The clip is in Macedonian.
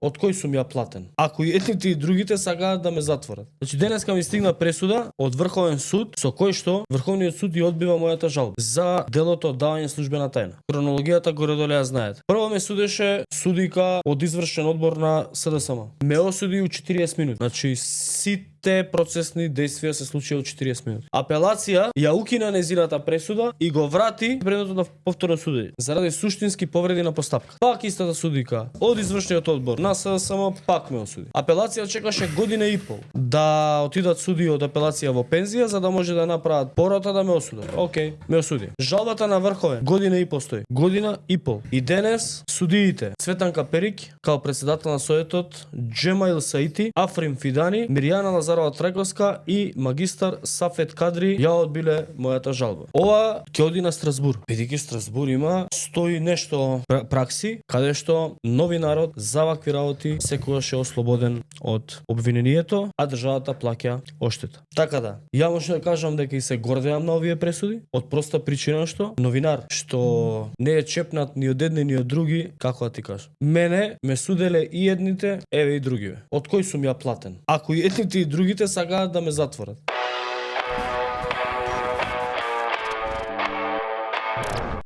од кој сум ја платен. Ако и едните и другите сакаат да ме затворат. Значи денеска ми стигна пресуда од Врховен суд со кој што Врховниот суд ја одбива мојата жалба за делото оддавање службена тајна. Хронологијата горе-доле ја знаете. Прво ме судеше судика од извршен одбор на СДСМ. Ме осуди у 40 минути. Значи сите процесни действија се случија у 40 минути. Апелација ја укина незината пресуда и го врати предметот на повторно судење заради суштински повреди на постапка. Пак истата судика од извршниот одбор на СДСМ пак ме осуди. Апелација чекаше година и пол да отидат суди од апелација во пензија за да може да направат порота да ме осудат. Океј, ме осуди. Жалбата на Врховен година и пол стои. Година и пол. И денес судиите Цветанка Перик као председател на советот, Джемаил Саити, Африм Фидани, Миријана Лазарова Трајковска и магистар Сафет Кадри ја одбиле мојата жалба. Ова ќе оди на Страсбур. Бидејќи Страсбур има 100 и нешто пракси каде што новинарот за вакви работи секогаш е ослободен од обвинението, а државата плаќа оштета. Така да, ја можам да кажам дека и се гордеам на овие пресуди од проста причина што новинар што не е чепнат ни од едни ни од други, како да ти кажам. Мене ме суделе и едните, еве и другиве. Од кој сум ја платен. Ако и едните и другите сакаат да ме затворат.